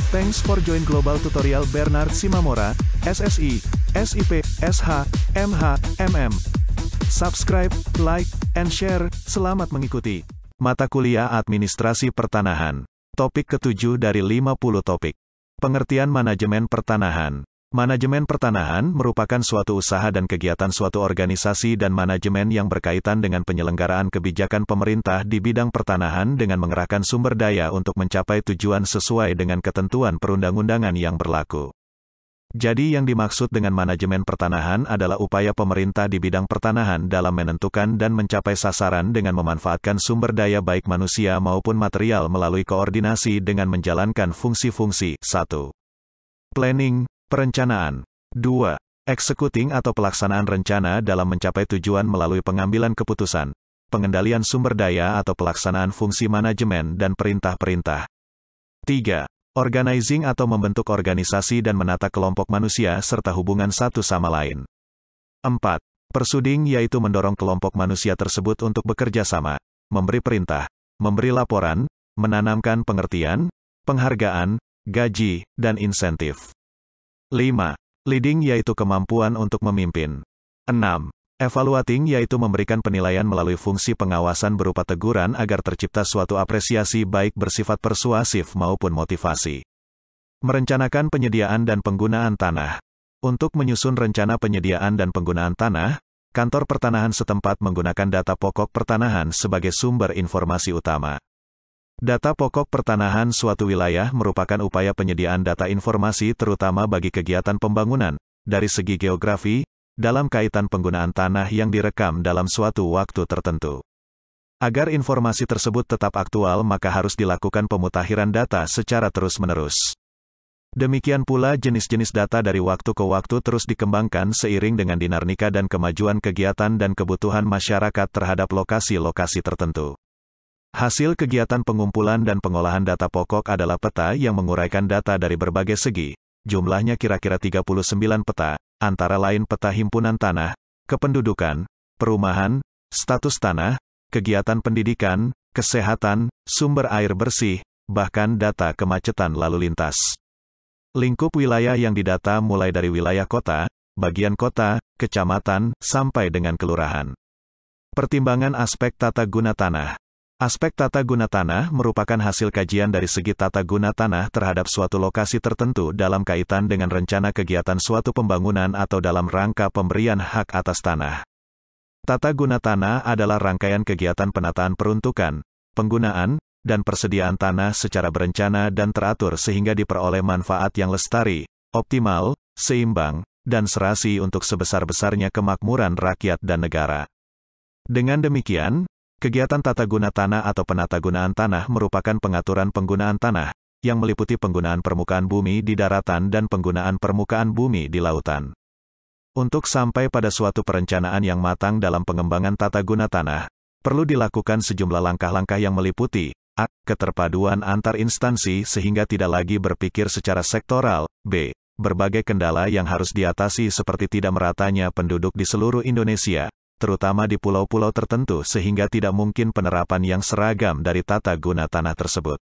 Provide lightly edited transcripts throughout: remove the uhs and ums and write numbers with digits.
Thanks for join Global Tutorial Bernard Simamora, SSI, SIP, SH, MH, MM. Subscribe, like, and share. Selamat mengikuti. Mata kuliah Administrasi Pertanahan. Topik ke-7 dari 50 topik. Pengertian manajemen pertanahan. Manajemen pertanahan merupakan suatu usaha dan kegiatan suatu organisasi dan manajemen yang berkaitan dengan penyelenggaraan kebijakan pemerintah di bidang pertanahan dengan mengerahkan sumber daya untuk mencapai tujuan sesuai dengan ketentuan perundang-undangan yang berlaku. Jadi yang dimaksud dengan manajemen pertanahan adalah upaya pemerintah di bidang pertanahan dalam menentukan dan mencapai sasaran dengan memanfaatkan sumber daya baik manusia maupun material melalui koordinasi dengan menjalankan fungsi-fungsi. 1. Planning, perencanaan. 2. Executing atau pelaksanaan rencana dalam mencapai tujuan melalui pengambilan keputusan, pengendalian sumber daya atau pelaksanaan fungsi manajemen dan perintah-perintah. 3. Organizing atau membentuk organisasi dan menata kelompok manusia serta hubungan satu sama lain. 4. Persuading yaitu mendorong kelompok manusia tersebut untuk bekerja sama, memberi perintah, memberi laporan, menanamkan pengertian, penghargaan, gaji, dan insentif. 5. Leading yaitu kemampuan untuk memimpin. 6. Evaluating yaitu memberikan penilaian melalui fungsi pengawasan berupa teguran agar tercipta suatu apresiasi baik bersifat persuasif maupun motivasi. Merencanakan penyediaan dan penggunaan tanah. Untuk menyusun rencana penyediaan dan penggunaan tanah, kantor pertanahan setempat menggunakan data pokok pertanahan sebagai sumber informasi utama. Data pokok pertanahan suatu wilayah merupakan upaya penyediaan data informasi terutama bagi kegiatan pembangunan, dari segi geografi, dalam kaitan penggunaan tanah yang direkam dalam suatu waktu tertentu. Agar informasi tersebut tetap aktual maka harus dilakukan pemutakhiran data secara terus-menerus. Demikian pula jenis-jenis data dari waktu ke waktu terus dikembangkan seiring dengan dinamika dan kemajuan kegiatan dan kebutuhan masyarakat terhadap lokasi-lokasi tertentu. Hasil kegiatan pengumpulan dan pengolahan data pokok adalah peta yang menguraikan data dari berbagai segi, jumlahnya kira-kira 39 peta, antara lain peta himpunan tanah, kependudukan, perumahan, status tanah, kegiatan pendidikan, kesehatan, sumber air bersih, bahkan data kemacetan lalu lintas. Lingkup wilayah yang didata mulai dari wilayah kota, bagian kota, kecamatan, sampai dengan kelurahan. Pertimbangan aspek tata guna tanah. Aspek tata guna tanah merupakan hasil kajian dari segi tata guna tanah terhadap suatu lokasi tertentu dalam kaitan dengan rencana kegiatan suatu pembangunan atau dalam rangka pemberian hak atas tanah. Tata guna tanah adalah rangkaian kegiatan penataan peruntukan, penggunaan, dan persediaan tanah secara berencana dan teratur sehingga diperoleh manfaat yang lestari, optimal, seimbang, dan serasi untuk sebesar-besarnya kemakmuran rakyat dan negara. Dengan demikian, kegiatan tata guna tanah atau penatagunaan tanah merupakan pengaturan penggunaan tanah, yang meliputi penggunaan permukaan bumi di daratan dan penggunaan permukaan bumi di lautan. Untuk sampai pada suatu perencanaan yang matang dalam pengembangan tata guna tanah, perlu dilakukan sejumlah langkah-langkah yang meliputi a. Keterpaduan antar instansi sehingga tidak lagi berpikir secara sektoral, b. Berbagai kendala yang harus diatasi seperti tidak meratanya penduduk di seluruh Indonesia, terutama di pulau-pulau tertentu sehingga tidak mungkin penerapan yang seragam dari tata guna tanah tersebut.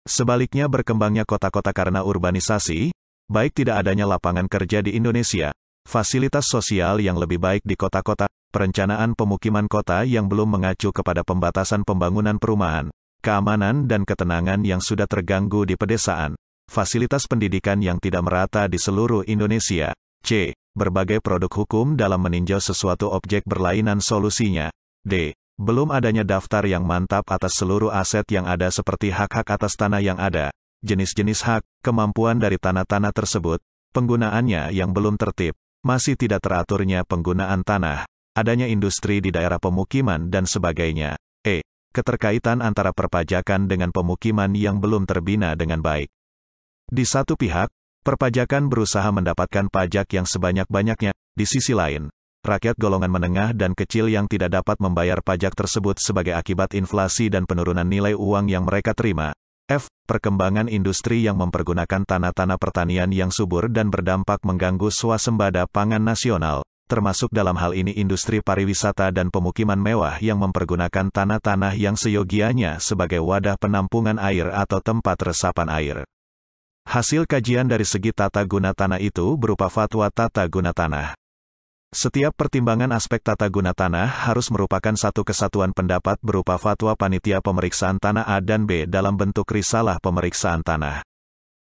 Sebaliknya berkembangnya kota-kota karena urbanisasi, baik tidak adanya lapangan kerja di Indonesia, fasilitas sosial yang lebih baik di kota-kota, perencanaan pemukiman kota yang belum mengacu kepada pembatasan pembangunan perumahan, keamanan dan ketenangan yang sudah terganggu di pedesaan, fasilitas pendidikan yang tidak merata di seluruh Indonesia, c. Berbagai produk hukum dalam meninjau sesuatu objek berlainan solusinya. D. Belum adanya daftar yang mantap atas seluruh aset yang ada seperti hak-hak atas tanah yang ada, jenis-jenis hak, kemampuan dari tanah-tanah tersebut, penggunaannya yang belum tertib, masih tidak teraturnya penggunaan tanah, adanya industri di daerah pemukiman dan sebagainya. E. Keterkaitan antara perpajakan dengan pemukiman yang belum terbina dengan baik. Di satu pihak, perpajakan berusaha mendapatkan pajak yang sebanyak-banyaknya, di sisi lain, rakyat golongan menengah dan kecil yang tidak dapat membayar pajak tersebut sebagai akibat inflasi dan penurunan nilai uang yang mereka terima. F. Perkembangan industri yang mempergunakan tanah-tanah pertanian yang subur dan berdampak mengganggu swasembada pangan nasional, termasuk dalam hal ini industri pariwisata dan pemukiman mewah yang mempergunakan tanah-tanah yang seyogianya sebagai wadah penampungan air atau tempat resapan air. Hasil kajian dari segi tata guna tanah itu berupa fatwa tata guna tanah. Setiap pertimbangan aspek tata guna tanah harus merupakan satu kesatuan pendapat berupa fatwa panitia pemeriksaan tanah A dan B dalam bentuk risalah pemeriksaan tanah.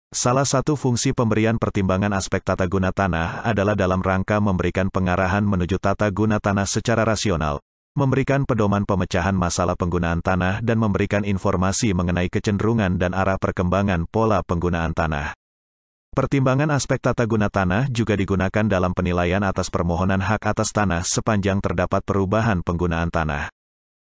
Salah satu fungsi pemberian pertimbangan aspek tata guna tanah adalah dalam rangka memberikan pengarahan menuju tata guna tanah secara rasional, memberikan pedoman pemecahan masalah penggunaan tanah dan memberikan informasi mengenai kecenderungan dan arah perkembangan pola penggunaan tanah. Pertimbangan aspek tata guna tanah juga digunakan dalam penilaian atas permohonan hak atas tanah sepanjang terdapat perubahan penggunaan tanah.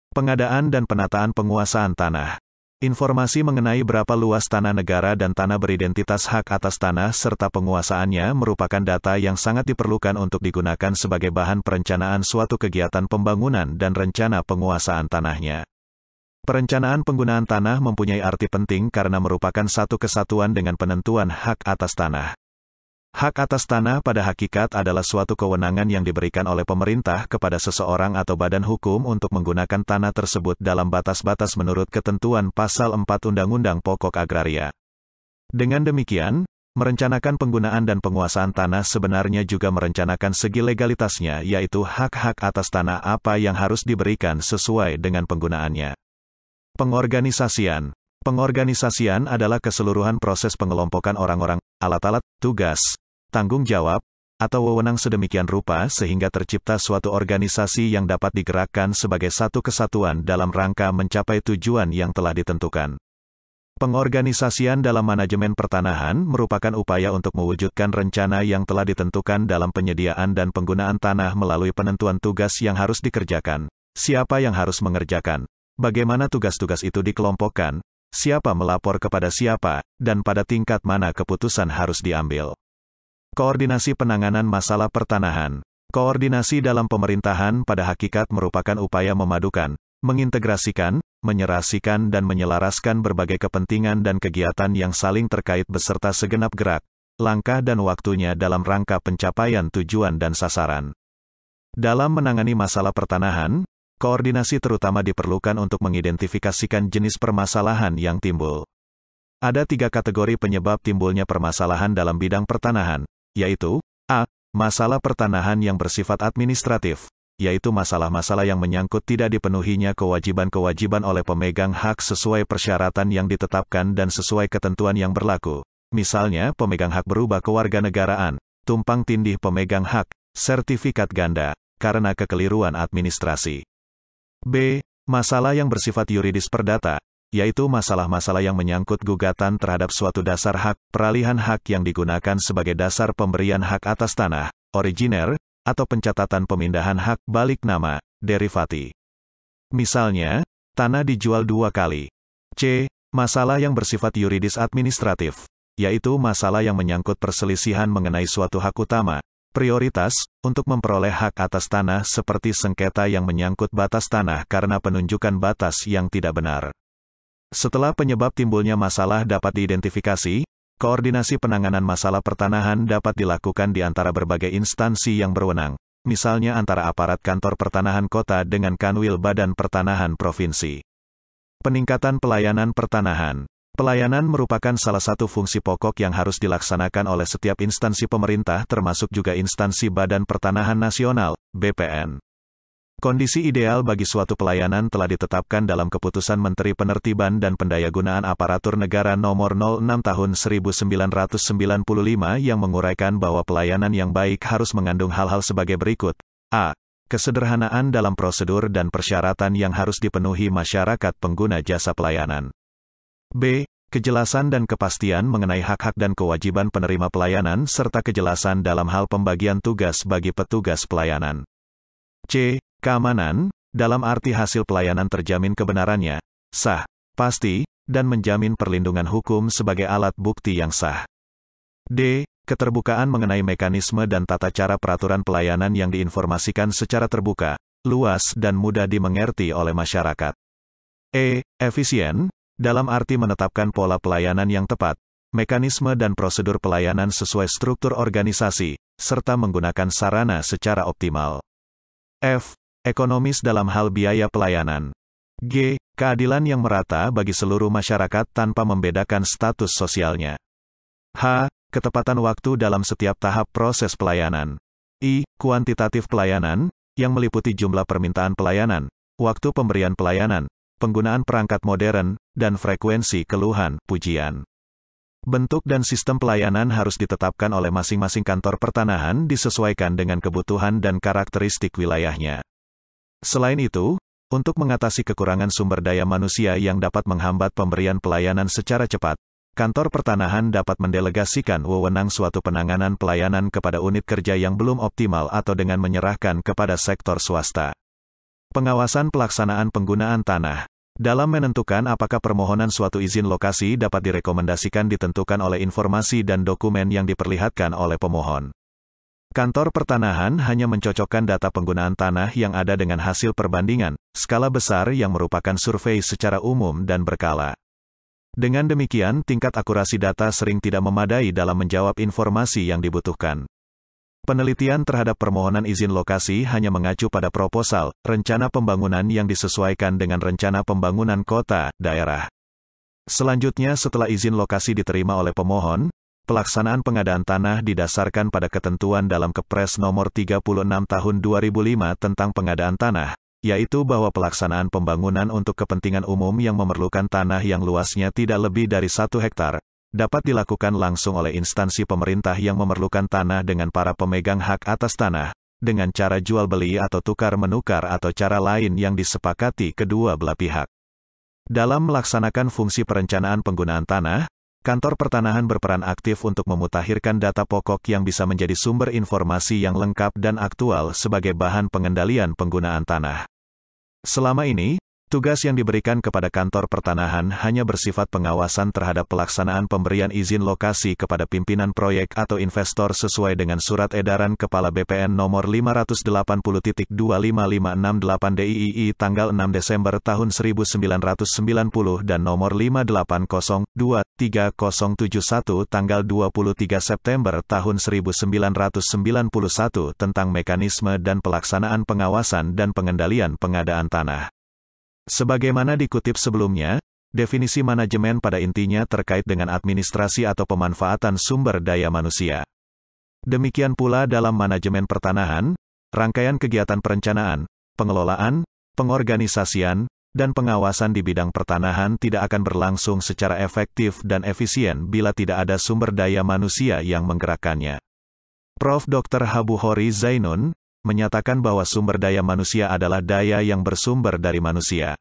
Pengadaan dan penataan penguasaan tanah. Informasi mengenai berapa luas tanah negara dan tanah beridentitas hak atas tanah serta penguasaannya merupakan data yang sangat diperlukan untuk digunakan sebagai bahan perencanaan suatu kegiatan pembangunan dan rencana penguasaan tanahnya. Perencanaan penggunaan tanah mempunyai arti penting karena merupakan satu kesatuan dengan penentuan hak atas tanah. Hak atas tanah pada hakikat adalah suatu kewenangan yang diberikan oleh pemerintah kepada seseorang atau badan hukum untuk menggunakan tanah tersebut dalam batas-batas menurut ketentuan Pasal 4 Undang-Undang Pokok Agraria. Dengan demikian, merencanakan penggunaan dan penguasaan tanah sebenarnya juga merencanakan segi legalitasnya, yaitu hak-hak atas tanah apa yang harus diberikan sesuai dengan penggunaannya. Pengorganisasian. Pengorganisasian adalah keseluruhan proses pengelompokan orang-orang, alat-alat, tugas, tanggung jawab, atau wewenang sedemikian rupa sehingga tercipta suatu organisasi yang dapat digerakkan sebagai satu kesatuan dalam rangka mencapai tujuan yang telah ditentukan. Pengorganisasian dalam manajemen pertanahan merupakan upaya untuk mewujudkan rencana yang telah ditentukan dalam penyediaan dan penggunaan tanah melalui penentuan tugas yang harus dikerjakan, siapa yang harus mengerjakan, bagaimana tugas-tugas itu dikelompokkan, siapa melapor kepada siapa, dan pada tingkat mana keputusan harus diambil. Koordinasi penanganan masalah pertanahan. Koordinasi dalam pemerintahan pada hakikat merupakan upaya memadukan, mengintegrasikan, menyerasikan dan menyelaraskan berbagai kepentingan dan kegiatan yang saling terkait beserta segenap gerak, langkah dan waktunya dalam rangka pencapaian tujuan dan sasaran. Dalam menangani masalah pertanahan, koordinasi terutama diperlukan untuk mengidentifikasikan jenis permasalahan yang timbul. Ada 3 kategori penyebab timbulnya permasalahan dalam bidang pertanahan, yaitu A. Masalah pertanahan yang bersifat administratif, yaitu masalah-masalah yang menyangkut tidak dipenuhinya kewajiban-kewajiban oleh pemegang hak sesuai persyaratan yang ditetapkan dan sesuai ketentuan yang berlaku. Misalnya, pemegang hak berubah kewarganegaraan, tumpang tindih pemegang hak, sertifikat ganda, karena kekeliruan administrasi. B. Masalah yang bersifat yuridis perdata, yaitu masalah-masalah yang menyangkut gugatan terhadap suatu dasar hak, peralihan hak yang digunakan sebagai dasar pemberian hak atas tanah, originer, atau pencatatan pemindahan hak balik nama, derivati. Misalnya, tanah dijual 2 kali. C. Masalah yang bersifat yuridis administratif, yaitu masalah yang menyangkut perselisihan mengenai suatu hak utama, prioritas, untuk memperoleh hak atas tanah seperti sengketa yang menyangkut batas tanah karena penunjukan batas yang tidak benar. Setelah penyebab timbulnya masalah dapat diidentifikasi, koordinasi penanganan masalah pertanahan dapat dilakukan di antara berbagai instansi yang berwenang, misalnya antara aparat kantor pertanahan kota dengan kanwil badan pertanahan provinsi. Peningkatan pelayanan pertanahan. Pelayanan merupakan salah satu fungsi pokok yang harus dilaksanakan oleh setiap instansi pemerintah termasuk juga instansi Badan Pertanahan Nasional, BPN. Kondisi ideal bagi suatu pelayanan telah ditetapkan dalam Keputusan Menteri Penertiban dan Pendayagunaan Aparatur Negara Nomor 06 Tahun 1995 yang menguraikan bahwa pelayanan yang baik harus mengandung hal-hal sebagai berikut. A. Kesederhanaan dalam prosedur dan persyaratan yang harus dipenuhi masyarakat pengguna jasa pelayanan. B. Kejelasan dan kepastian mengenai hak-hak dan kewajiban penerima pelayanan serta kejelasan dalam hal pembagian tugas bagi petugas pelayanan. C. Keamanan, dalam arti hasil pelayanan terjamin kebenarannya, sah, pasti, dan menjamin perlindungan hukum sebagai alat bukti yang sah. D. Keterbukaan mengenai mekanisme dan tata cara peraturan pelayanan yang diinformasikan secara terbuka, luas dan mudah dimengerti oleh masyarakat. E. Efisien, dalam arti menetapkan pola pelayanan yang tepat, mekanisme dan prosedur pelayanan sesuai struktur organisasi, serta menggunakan sarana secara optimal. F. Ekonomis dalam hal biaya pelayanan. G. Keadilan yang merata bagi seluruh masyarakat tanpa membedakan status sosialnya. H. Ketepatan waktu dalam setiap tahap proses pelayanan. I. Kuantitatif pelayanan, yang meliputi jumlah permintaan pelayanan, waktu pemberian pelayanan, penggunaan perangkat modern, dan frekuensi keluhan, pujian. Bentuk dan sistem pelayanan harus ditetapkan oleh masing-masing kantor pertanahan disesuaikan dengan kebutuhan dan karakteristik wilayahnya. Selain itu, untuk mengatasi kekurangan sumber daya manusia yang dapat menghambat pemberian pelayanan secara cepat, kantor pertanahan dapat mendelegasikan wewenang suatu penanganan pelayanan kepada unit kerja yang belum optimal atau dengan menyerahkan kepada sektor swasta. Pengawasan pelaksanaan penggunaan tanah. Dalam menentukan apakah permohonan suatu izin lokasi dapat direkomendasikan ditentukan oleh informasi dan dokumen yang diperlihatkan oleh pemohon. Kantor pertanahan hanya mencocokkan data penggunaan tanah yang ada dengan hasil perbandingan, skala besar yang merupakan survei secara umum dan berkala. Dengan demikian, tingkat akurasi data sering tidak memadai dalam menjawab informasi yang dibutuhkan. Penelitian terhadap permohonan izin lokasi hanya mengacu pada proposal, rencana pembangunan yang disesuaikan dengan rencana pembangunan kota, daerah. Selanjutnya setelah izin lokasi diterima oleh pemohon, pelaksanaan pengadaan tanah didasarkan pada ketentuan dalam Kepres Nomor 36 Tahun 2005 tentang pengadaan tanah, yaitu bahwa pelaksanaan pembangunan untuk kepentingan umum yang memerlukan tanah yang luasnya tidak lebih dari 1 hektar, dapat dilakukan langsung oleh instansi pemerintah yang memerlukan tanah dengan para pemegang hak atas tanah, dengan cara jual beli atau tukar-menukar atau cara lain yang disepakati kedua belah pihak. Dalam melaksanakan fungsi perencanaan penggunaan tanah, kantor pertanahan berperan aktif untuk memutakhirkan data pokok yang bisa menjadi sumber informasi yang lengkap dan aktual sebagai bahan pengendalian penggunaan tanah. Selama ini, tugas yang diberikan kepada kantor pertanahan hanya bersifat pengawasan terhadap pelaksanaan pemberian izin lokasi kepada pimpinan proyek atau investor sesuai dengan Surat Edaran Kepala BPN Nomor 580.25568 DIII tanggal 6 Desember tahun 1990 dan Nomor 5802371 tanggal 23 September tahun 1991 tentang mekanisme dan pelaksanaan pengawasan dan pengendalian pengadaan tanah. Sebagaimana dikutip sebelumnya, definisi manajemen pada intinya terkait dengan administrasi atau pemanfaatan sumber daya manusia. Demikian pula dalam manajemen pertanahan, rangkaian kegiatan perencanaan, pengelolaan, pengorganisasian, dan pengawasan di bidang pertanahan tidak akan berlangsung secara efektif dan efisien bila tidak ada sumber daya manusia yang menggerakkannya. Prof. Dr. Habuhori Zainun menyatakan bahwa sumber daya manusia adalah daya yang bersumber dari manusia.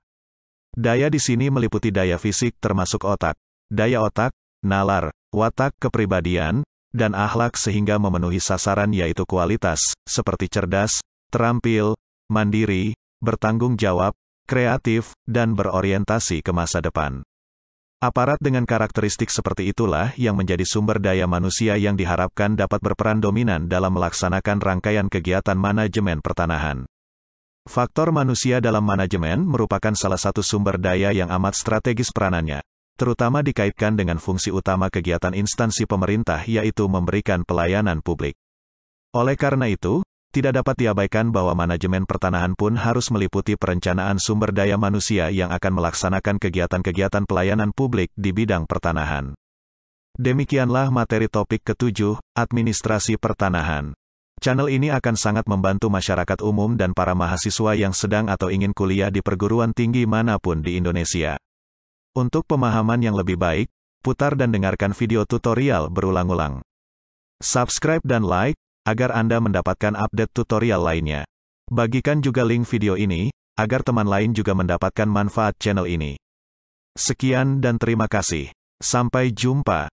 Daya di sini meliputi daya fisik termasuk otak, daya otak, nalar, watak kepribadian, dan akhlak sehingga memenuhi sasaran yaitu kualitas, seperti cerdas, terampil, mandiri, bertanggung jawab, kreatif, dan berorientasi ke masa depan. Aparat dengan karakteristik seperti itulah yang menjadi sumber daya manusia yang diharapkan dapat berperan dominan dalam melaksanakan rangkaian kegiatan manajemen pertanahan. Faktor manusia dalam manajemen merupakan salah satu sumber daya yang amat strategis peranannya, terutama dikaitkan dengan fungsi utama kegiatan instansi pemerintah yaitu memberikan pelayanan publik. Oleh karena itu, tidak dapat diabaikan bahwa manajemen pertanahan pun harus meliputi perencanaan sumber daya manusia yang akan melaksanakan kegiatan-kegiatan pelayanan publik di bidang pertanahan. Demikianlah materi topik ke-7, Administrasi Pertanahan. Channel ini akan sangat membantu masyarakat umum dan para mahasiswa yang sedang atau ingin kuliah di perguruan tinggi manapun di Indonesia. Untuk pemahaman yang lebih baik, putar dan dengarkan video tutorial berulang-ulang. Subscribe dan like, agar Anda mendapatkan update tutorial lainnya. Bagikan juga link video ini, agar teman lain juga mendapatkan manfaat channel ini. Sekian dan terima kasih. Sampai jumpa.